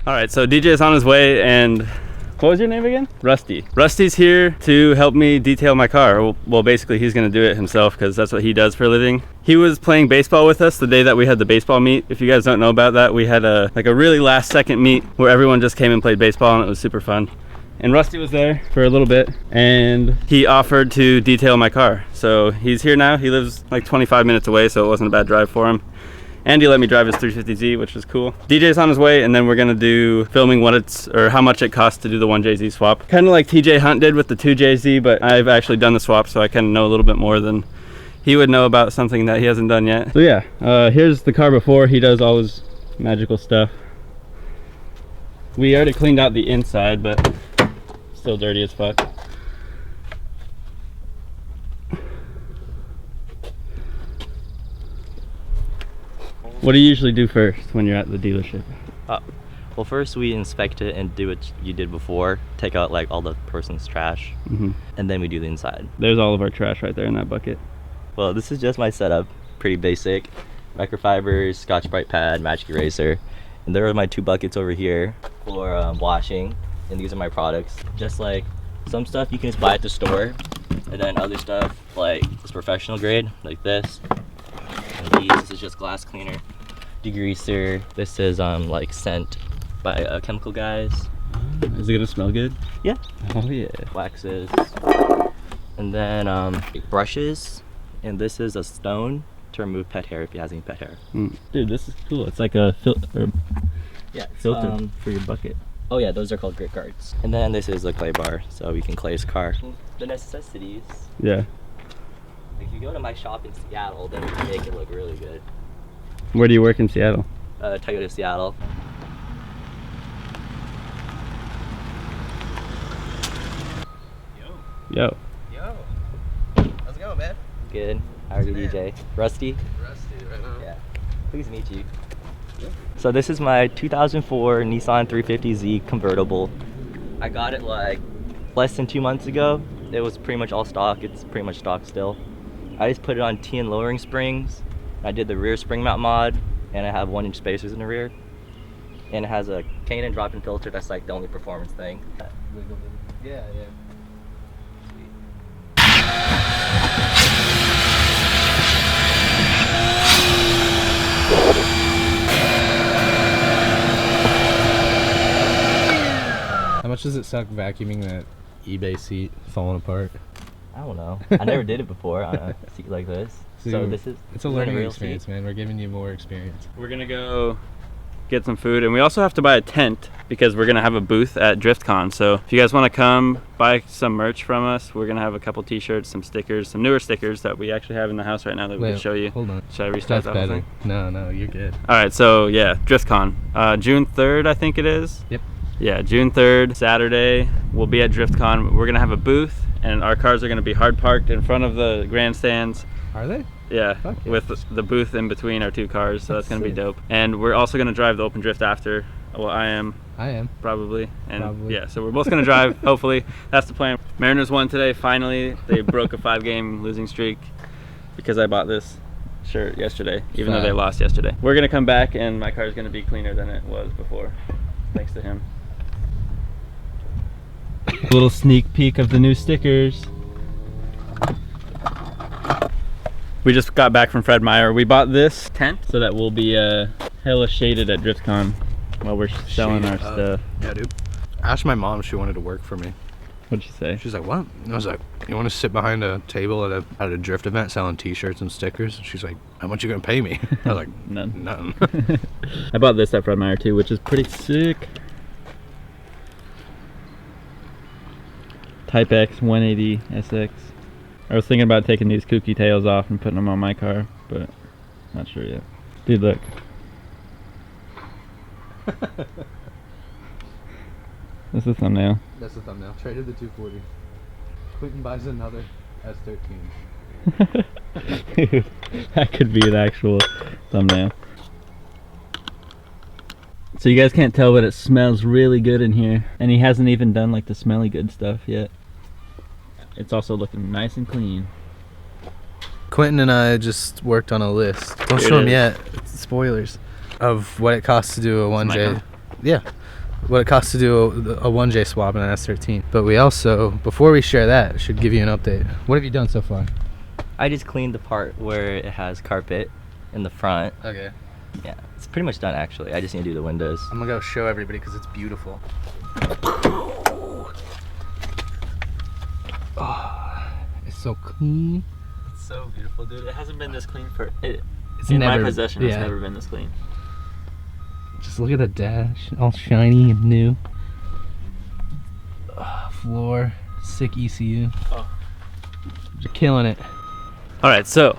All right, so DJ is on his way, and what was your name again? Rusty. Rusty's here to help me detail my car. Well, basically he's gonna do it himself because that's what he does for a living. He was playing baseball with us the day that we had the baseball meet. If you guys don't know about that, we had a really last second meet where everyone just came and played baseball, and it was super fun. And Rusty was there for a little bit, and he offered to detail my car. So he's here now. He lives like 25 minutes away, so it wasn't a bad drive for him. And he let me drive his 350Z, which is cool. DJ's on his way, and then we're gonna do filming how much it costs to do the 1JZ swap. Kind of like TJ Hunt did with the 2JZ, but I've actually done the swap, so I kind of know a little bit more than he would know about something that he hasn't done yet. So yeah, here's the car before. He does all his magical stuff. We already cleaned out the inside, but still dirty as fuck. What do you usually do first when you're at the dealership? Well, first we inspect it and do what you did before. Take out like all the person's trash, and then we do the inside. There's all of our trash right there in that bucket. Well, this is just my setup. Pretty basic. Microfibers, Scotch-Brite pad, magic eraser. And there are my 2 buckets over here for washing. And these are my products. Just like some stuff you can just buy at the store. And then other stuff like this professional grade, like this. And this is just glass cleaner, degreaser. This is like scent by chemical guys. Is it gonna smell good? Yeah. Oh yeah. Waxes. And then brushes. And this is a stone to remove pet hair if he has any pet hair. Dude, this is cool. It's like a filter for your bucket. Oh yeah, those are called grit guards. And then this is a clay bar, so we can clay his car. The necessities. Yeah. If you go to my shop in Seattle, then we can make it look really good. Where do you work in Seattle? Toyota Seattle. Yo. Yo. How's it going, man? Good. How are you, DJ? Rusty? Rusty right now. Yeah. Pleased to meet you. So this is my 2004 Nissan 350Z convertible. I got it like less than 2 months ago. It was pretty much all stock. It's pretty much stock still. I just put it on T and lowering springs. I did the rear spring mount mod, and I have 1-inch spacers in the rear. And it has a K&N drop-in filter. That's like the only performance thing. Yeah, yeah. How much does it suck vacuuming that eBay seat falling apart? I don't know. I never did it before on a seat like this. So this is it's a learning experience, man. We're giving you more experience. We're gonna go get some food, and we also have to buy a tent because we're gonna have a booth at DriftCon. So if you guys want to come buy some merch from us, we're gonna have a couple t-shirts, some stickers, some newer stickers that we actually have in the house right now that we can show you. Hold on. Should I restart That's that whole better. thing? No, you're good. All right, so yeah, DriftCon, June 3rd, I think it is. Yep. Yeah, June 3rd, Saturday, we'll be at DriftCon. We're gonna have a booth, and our cars are gonna be hard parked in front of the grandstands. Are they? Yeah, Okay. with the booth in between our 2 cars, so that's gonna be sick. dope. And we're also gonna drive the open drift after. Well, I am probably, and Probably. yeah, so we're both gonna drive. Hopefully, that's the plan. Mariners won today. Finally, they broke a 5-game losing streak because I bought this shirt yesterday, even though they lost yesterday. We're gonna come back, and my car's gonna be cleaner than it was before, thanks to him. A little sneak peek of the new stickers. We just got back from Fred Meyer. We bought this tent so that we'll be hella shaded at DriftCon while we're selling our stuff. Yeah, dude. I asked my mom if she wanted to work for me. What'd she say? She's like, what? And I was like, you want to sit behind a table at a drift event selling t-shirts and stickers? And she's like, how much you gonna pay me? I was like, None. None. I bought this at Fred Meyer too, which is pretty sick. Type X 180 SX. I was thinking about taking these kooky tails off and putting them on my car, but not sure yet. Dude, look. That's the thumbnail. That's the thumbnail. Traded the 240. Quentin buys another S13. Dude, that could be an actual thumbnail. So you guys can't tell, but it smells really good in here. And he hasn't even done like the smelly good stuff yet. It's also looking nice and clean. Quentin and I just worked on a list. Don't Here show it them is. yet. It's spoilers. Of what it costs to do a 1J. Yeah, what it costs to do a 1J swap in an S13. But we also, before we share that, should give you an update. What have you done so far? I just cleaned the part where it has carpet in the front. Okay. Yeah, it's pretty much done actually. I just need to do the windows. I'm gonna go show everybody because it's beautiful. Oh, it's so clean. It's so beautiful, dude. It hasn't been this clean for it. It's in in my never- possession. yeah. It's never been this clean. Just look at the dash, all shiny and new. Floor, sick ECU. Oh. You're killing it. All right, so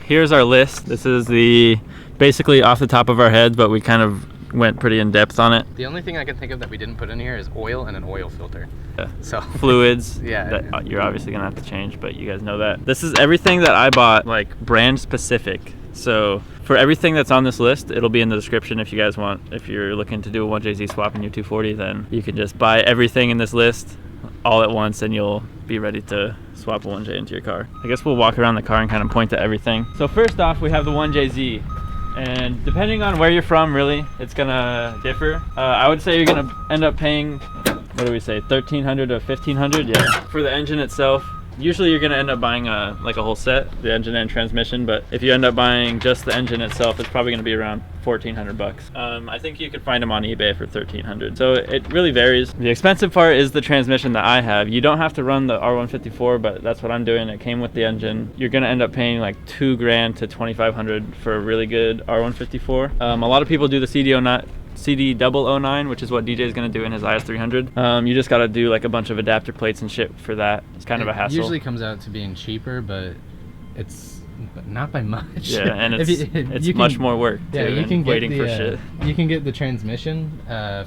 here's our list. This is the basically off the top of our heads, but we kind of went pretty in depth on it. The only thing I can think of that we didn't put in here is oil and an oil filter. Yeah. So Fluids, Yeah. that you're obviously gonna have to change, but you guys know that. This is everything that I bought, like brand specific. So for everything that's on this list, it'll be in the description if you guys want. If you're looking to do a 1JZ swap in your 240, then you can just buy everything in this list all at once and you'll be ready to swap a 1J into your car. I guess we'll walk around the car and kind of point to everything. So first off, we have the 1JZ. And depending on where you're from, really, it's gonna differ. I would say you're gonna end up paying, what do we say, $1,300 to $1,500? Yeah. For the engine itself, usually you're gonna end up buying like a whole set, the engine and transmission, but if you end up buying just the engine itself, it's probably gonna be around $1,400. I think you could find them on eBay for $1,300. So it really varies. The expensive part is the transmission that I have. You don't have to run the R154, but that's what I'm doing. It came with the engine. You're gonna end up paying like $2,000 to $2,500 for a really good R154. A lot of people do the CD009, which is what DJ is going to do in his IS300. You just got to do like a bunch of adapter plates and shit for that. It's kind of a hassle. Usually comes out to being cheaper, but it's not by much. Yeah, and If it's you can- much more work too, Yeah, you and can get waiting the, for shit. You can get the transmission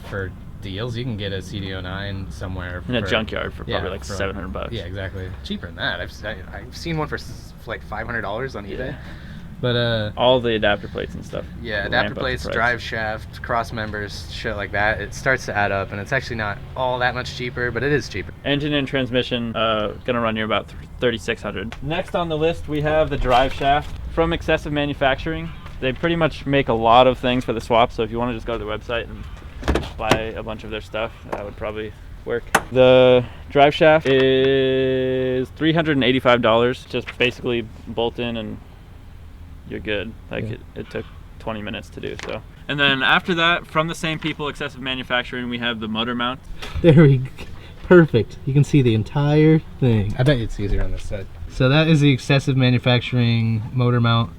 for deals. You can get a CD09 somewhere In a for- junkyard for probably yeah, like for $700. Yeah, exactly. Cheaper than that. I've seen one for like $500 on eBay. Yeah. But All the adapter plates and stuff. yeah, will adapter ramp up the plates, price. drive shaft, cross members, shit like that. It starts to add up, and it's actually not all that much cheaper, but it is cheaper. Engine and transmission gonna run you about $3,600. Next on the list we have the drive shaft from Excessive Manufacturing. They pretty much make a lot of things for the swap, so if you want to just go to the website and buy a bunch of their stuff, that would probably work. The drive shaft is $385. Just basically bolt in and you're good. Like Yeah. it took 20 minutes to do so. And then after that, from the same people, Excessive Manufacturing, we have the motor mount. There we go. Perfect. You can see the entire thing. I bet it's easier on this side. So that is the Excessive Manufacturing motor mount.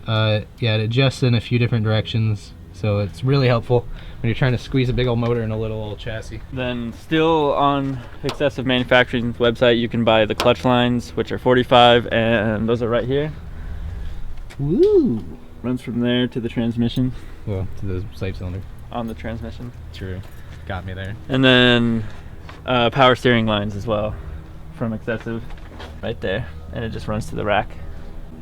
Yeah, it adjusts in a few different directions, so it's really helpful when you're trying to squeeze a big old motor in a little old chassis. Then still on Excessive Manufacturing's website, you can buy the clutch lines, which are 45, and those are right here. Woo! Runs from there to the transmission, Well, to the slave cylinder. on the transmission. True. Got me there. And then power steering lines as well from Excessive right there, and it just runs to the rack.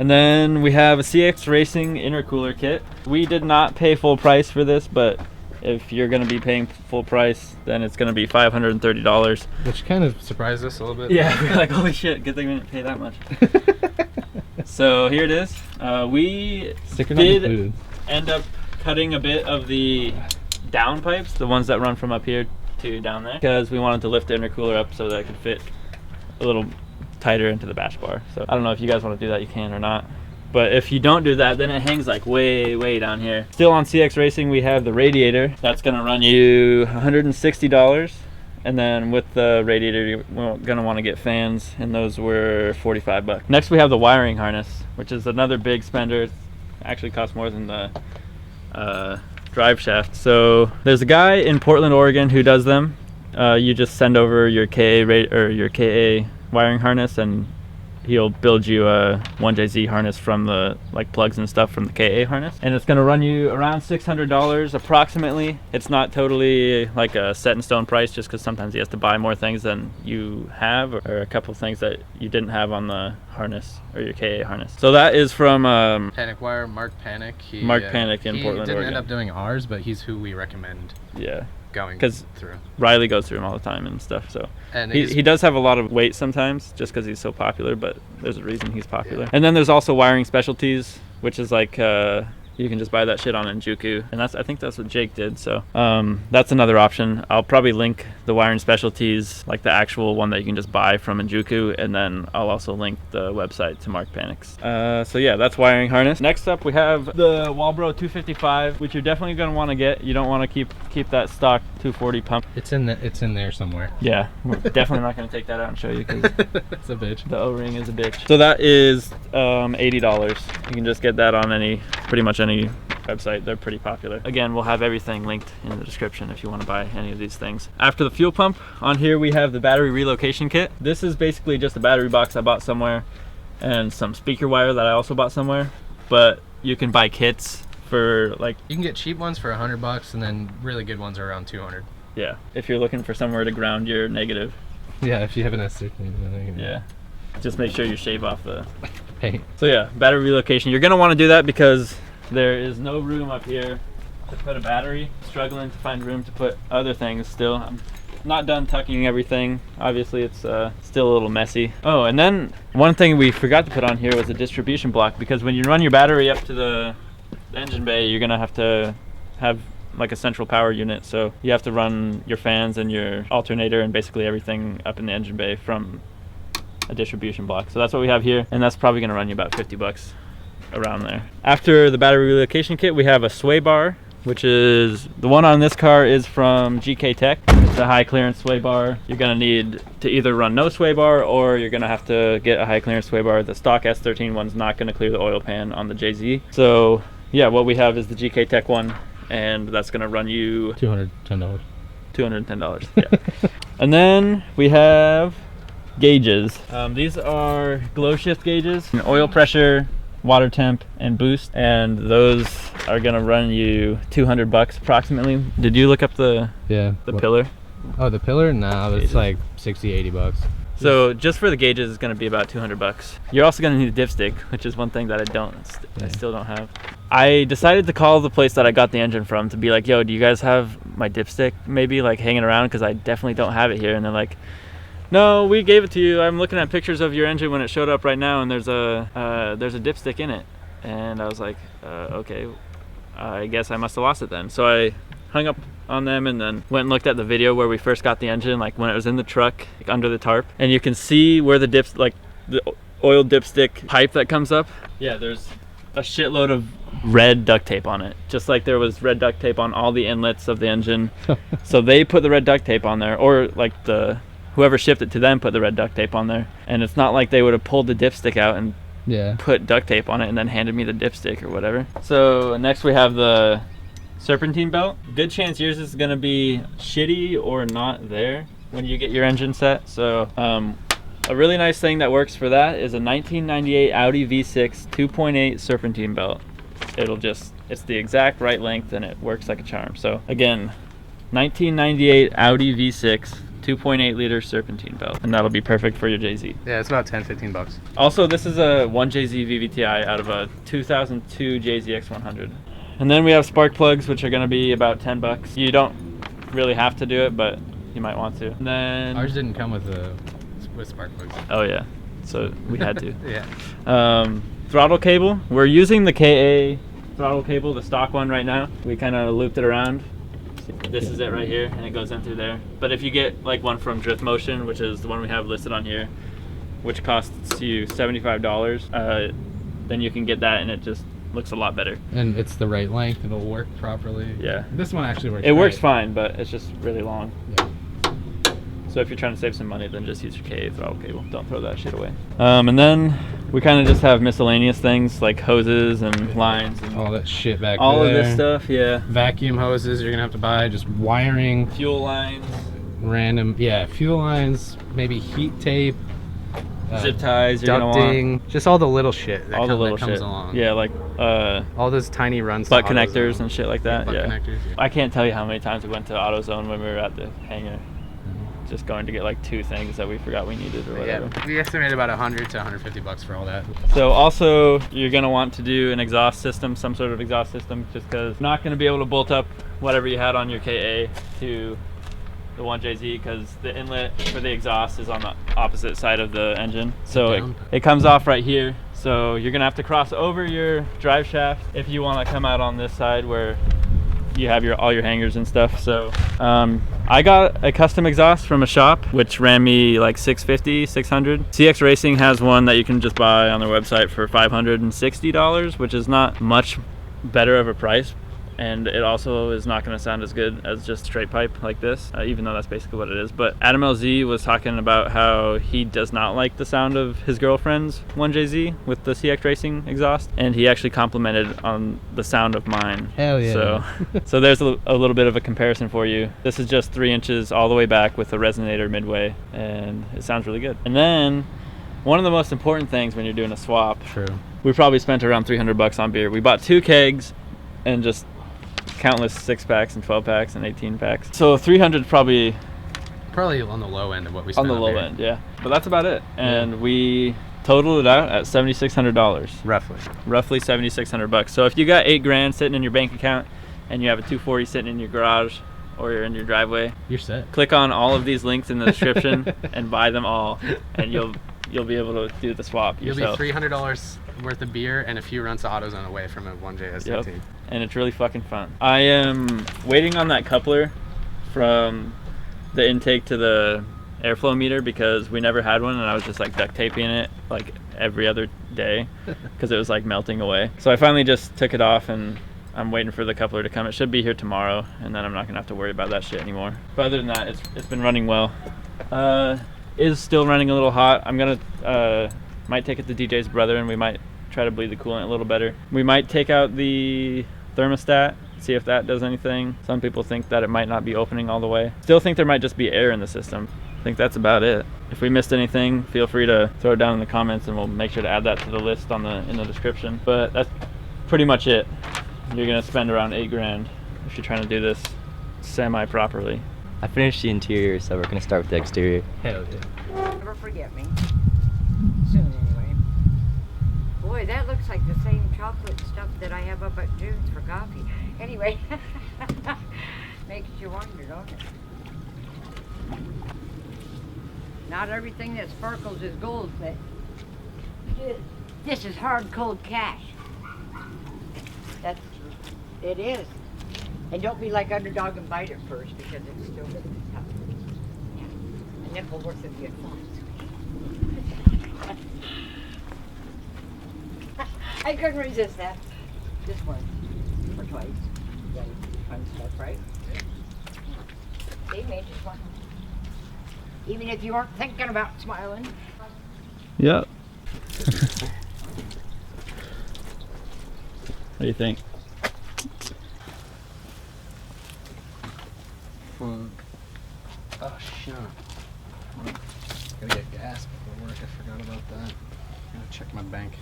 And then we have a CX Racing intercooler kit. We did not pay full price for this, but if you're going to be paying full price, then it's going to be $530. Which kind of surprised us a little bit. Yeah, we're like, holy shit, good thing we didn't pay that much. So here it is. We Sticker not did included. end up cutting a bit of the down pipes, the ones that run from up here to down there, because we wanted to lift the intercooler up so that it could fit a little tighter into the bash bar. So I don't know if you guys want to do that, you can or not. But if you don't do that, then it hangs like way down here. Still on CX Racing, we have the radiator. That's gonna run you $160. And then with the radiator, you're gonna want to get fans, and those were $45. Next, we have the wiring harness, which is another big spender. It actually costs more than the drive shaft. So there's a guy in Portland, Oregon, who does them. You just send over your your KA wiring harness, and he'll build you a 1JZ harness from the plugs and stuff from the KA harness, and it's going to run you around $600 approximately. It's not totally like a set in stone price, just because sometimes he has to buy more things than you have, or a couple things that you didn't have on the harness or your KA harness. So that is from Panic Wire, Mark Panic. Mark Panic in Portland, He didn't Oregon. end up doing ours, but he's who we recommend Yeah, going 'Cause through. Riley goes through them all the time and stuff. So And he does have a lot of weight sometimes, just because he's so popular, but there's a reason he's popular. Yeah. And then there's also Wiring Specialties, which is like you can just buy that shit on Injuku, and I think that's what Jake did. So that's another option. I'll probably link the Wiring Specialties, like the actual one that you can just buy from Injuku, and then I'll also link the website to Mark Panics. So yeah, that's wiring harness. Next up we have the Walbro 255, which you're definitely going to want to get. You don't want to keep that stock 240 pump. It's in there somewhere. Yeah, we're definitely not going to take that out and show you because it's a bitch. The O-ring is a bitch. So that is $80. You can just get that on pretty much any website. They're pretty popular. Again, we'll have everything linked in the description if you want to buy any of these things. After the fuel pump, on here we have the battery relocation kit. This is basically just a battery box I bought somewhere and some speaker wire that I also bought somewhere, but you can buy kits for like, you can get cheap ones for $100 and then really good ones are around 200. Yeah, if you're looking for somewhere to ground your negative. Yeah, if you have an S13. Yeah, just make sure you shave off the paint. So yeah, battery relocation. You're gonna want to do that because there is no room up here to put a battery. Struggling to find room to put other things still. I'm not done tucking everything. Obviously it's still a little messy. Oh, and then one thing we forgot to put on here was a distribution block, because when you run your battery up to the engine bay, you're gonna have to have like a central power unit, so you have to run your fans and your alternator and basically everything up in the engine bay from a distribution block. So that's what we have here, and that's probably going to run you about $50 around there. After the battery relocation kit, we have a sway bar, which is the one on this car is from GK Tech. It's a high clearance sway bar. You're going to need to either run no sway bar, or you're going to have to get a high clearance sway bar. The stock S13 one's not going to clear the oil pan on the JZ. So yeah, what we have is the GK Tech one, and that's going to run you $210. $210, yeah. And then we have gauges. These are glow shift gauges, oil pressure, water temp, and boost, and those are going to run you $200 approximately. Did you look up the pillar? Oh, the pillar? No, it's like $60-80. So just for the gauges, it's going to be about $200. You're also going to need a dipstick, which is one thing that I still don't have. I decided to call the place that I got the engine from to be like, yo, do you guys have my dipstick maybe like hanging around, because I definitely don't have it here. And they're like, no, we gave it to you. I'm looking at pictures of your engine when it showed up right now, and there's a dipstick in it. And I was like, okay, I guess I must have lost it then. So I hung up on them and then went and looked at the video where we first got the engine, like when it was in the truck, like under the tarp, and you can see where the oil dipstick pipe that comes up. Yeah, there's a shitload of red duct tape on it, just like there was red duct tape on all the inlets of the engine. So they put the red duct tape on there, or like whoever shipped it to them put the red duct tape on there, and it's not like they would have pulled the dipstick out and put duct tape on it and then handed me the dipstick or whatever. So next we have the serpentine belt. Good chance yours is going to be shitty or not there when you get your engine set. So a really nice thing that works for that is a 1998 Audi V6 2.8 serpentine belt. It's the exact right length and it works like a charm. So again, 1998 Audi V6 2.8 liter serpentine belt, and that'll be perfect for your JZ. Yeah, it's about $10-15. Also, this is a 1JZ VVTi out of a 2002 JZX100. And then we have spark plugs, which are going to be about $10. You don't really have to do it, but you might want to. And then ours didn't come with spark plugs. Oh yeah, so we had to. Yeah. Throttle cable. We're using the KA throttle cable, the stock one right now. We kind of looped it around. This is it right here, and it goes in through there. But if you get like one from Drift Motion, which is the one we have listed on here, which costs you $75, then you can get that, and it just looks a lot better. And it's the right length, it'll work properly. Yeah. This one actually works. It works fine, but it's just really long. Yeah. So if you're trying to save some money, then just use your KA throttle cable. Don't throw that shit away. And then we kind of just have miscellaneous things like hoses and lines and all that shit back all there. of this stuff. Yeah. Vacuum hoses you're gonna have to buy. Just wiring. Fuel lines. Random. Yeah. Fuel lines. Maybe heat tape. Zip ties. You're gonna ducting. want. Just all the little shit. All the little comes shit. along. Yeah, like all those tiny runs. Butt connectors and shit like that. Butt yeah. connectors. Yeah. I can't tell you how many times we went to AutoZone when we were at the hangar. Just going to get like 2 things that we forgot we needed or whatever. Yeah, we estimated about $100 to $150 for all that. So also you're gonna want to do an exhaust system, some sort of exhaust system, just because you're not gonna be able to bolt up whatever you had on your KA to the 1JZ, because the inlet for the exhaust is on the opposite side of the engine. So it comes off right here. So you're gonna have to cross over your drive shaft if you want to come out on this side where you have all your hangers and stuff. So I got a custom exhaust from a shop which ran me like $650, $600. CX Racing has one that you can just buy on their website for $560, which is not much better of a price, and it also is not going to sound as good as just straight pipe like this, even though that's basically what it is. But Adam LZ was talking about how he does not like the sound of his girlfriend's 1JZ with the CX Racing exhaust, and he actually complimented on the sound of mine. Hell yeah. So there's a little bit of a comparison for you. This is just 3 inches all the way back with a resonator midway, and it sounds really good. And then one of the most important things when you're doing a swap, True. we probably spent around $300 on beer. We bought 2 kegs and just countless 6-packs and 12-packs and 18-packs. So 300 probably on the low end of what we spent on the low end, yeah. But that's about it. And we totaled it out at $7,600. Roughly $7,600. So if you got $8,000 sitting in your bank account and you have a 240 sitting in your garage or you're in your driveway, You're set. click on all of these links in the description and buy them all, and you'll be able to do the swap You'll yourself. be $300 worth of beer and a few runs of AutoZone away from a 1J ST. Yep. And it's really fucking fun. I am waiting on that coupler from the intake to the airflow meter because we never had one, and I was just like duct taping it like every other day because it was like melting away. So I finally just took it off, and I'm waiting for the coupler to come. It should be here tomorrow, and then I'm not gonna have to worry about that shit anymore. But other than that, it's been running well. Is still running a little hot. I'm gonna might take it to DJ's brother, and we might try to bleed the coolant a little better. We might take out the thermostat, see if that does anything. Some people think that it might not be opening all the way. Still think there might just be air in the system. I think that's about it. If we missed anything, feel free to throw it down in the comments, and we'll make sure to add that to the list in the description. But that's pretty much it. You're gonna spend around $8,000 if you're trying to do this semi properly. I finished the interior, so we're gonna start with the exterior. Hell yeah. Never forget me. Soon, anyway. Boy, that looks like the same chocolate stuff that I have up at June's for coffee. Anyway, makes you wonder, don't it? Not everything that sparkles is gold, but this is hard, cold cash. It is. And don't be like Underdog and bite it first, because it's still really tough. Yeah. And then we'll work with you. I couldn't resist that. Just once or twice. Yeah, fun stuff, right? They made you smile. Even if you weren't thinking about smiling. Yep. What do you think? Oh, shit. Gotta get gas before work. I forgot about that. Gotta check my bank.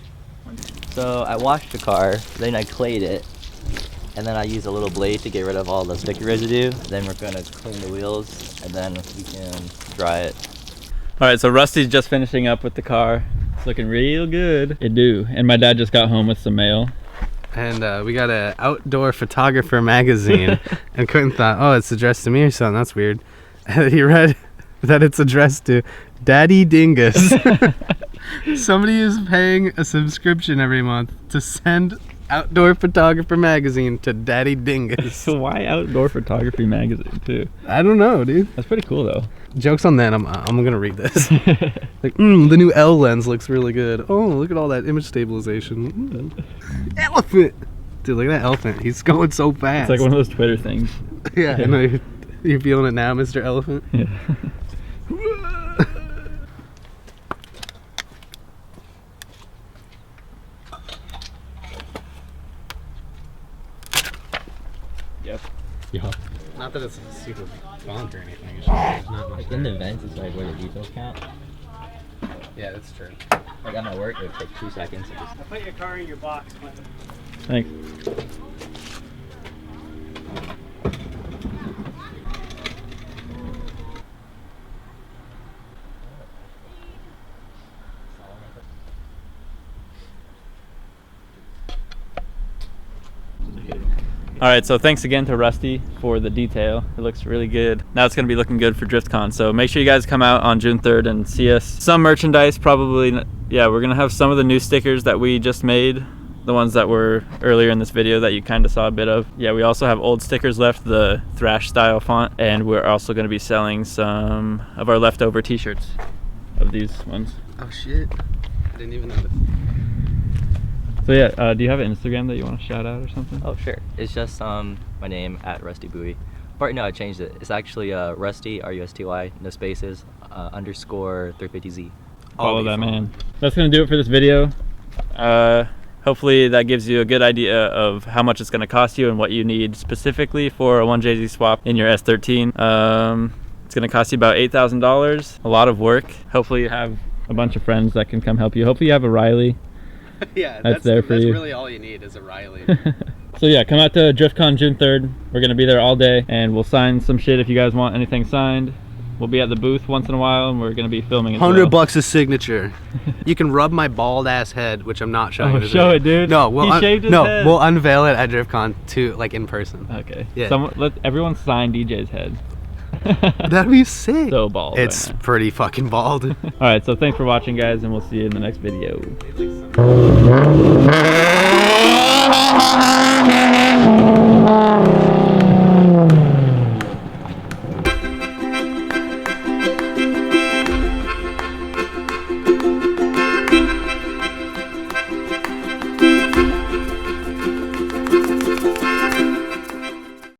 So I washed the car, then I clayed it, and then I used a little blade to get rid of all the sticky residue. Then we're gonna clean the wheels, and then we can dry it. All right, so Rusty's just finishing up with the car. It's looking real good. It do. And my dad just got home with some mail. And we got an outdoor photographer magazine. And Quentin thought, oh, it's addressed to me or something. That's weird. And he read that it's addressed to Daddy Dingus. Somebody is paying a subscription every month to send Outdoor Photographer magazine to Daddy Dingus. So why Outdoor Photography magazine too? I don't know, dude. That's pretty cool though. Joke's on that. I'm gonna read this. Like, the new L lens looks really good. Oh, look at all that image stabilization. Elephant, dude. Look at that elephant. He's going so fast. It's like one of those Twitter things. Yeah, I know. You're feeling it now, Mr. Elephant. Yeah. Yep. Yeah. Not that it's super font or anything. It's just not much. Like in the vents, it's like where the details count. Yeah, that's true. Like at my work, it would take 2 seconds to just... Put your car in your box, Clinton. Thanks. All right, so thanks again to Rusty for the detail. It looks really good. Now it's gonna be looking good for DriftCon. So make sure you guys come out on June 3rd and see us. Some merchandise, probably yeah, we're gonna have some of the new stickers that we just made, the ones that were earlier in this video that you kind of saw a bit of. Yeah, we also have old stickers left, the Thrash style font, and we're also gonna be selling some of our leftover t-shirts of these ones. Oh shit, I didn't even notice. So yeah, do you have an Instagram that you want to shout out or something? Oh sure, it's just my name at Rusty Bowie. Or no, I changed it. It's actually Rusty, R-U-S-T-Y, no spaces, underscore 350Z. Follow that man. That's gonna do it for this video. Hopefully that gives you a good idea of how much it's gonna cost you and what you need specifically for a 1JZ swap in your S13. It's gonna cost you about $8,000. A lot of work. Hopefully you have a bunch of friends that can come help you. Hopefully you have a Riley. Yeah, that's there for you. That's really all you need is a Riley. So yeah, come out to DriftCon June 3rd. We're gonna be there all day, and we'll sign some shit if you guys want anything signed. We'll be at the booth once in a while, and we're gonna be filming as well. $100 a signature. You can rub my bald ass head, which I'm not showing. Oh, show it, dude. No, He shaved his head. we'll unveil it at DriftCon too, like in person. Okay. Yeah. Let everyone sign DJ's head. That'd be sick. So bald. It's right pretty fucking bald. All right, so thanks for watching, guys, and we'll see you in the next video.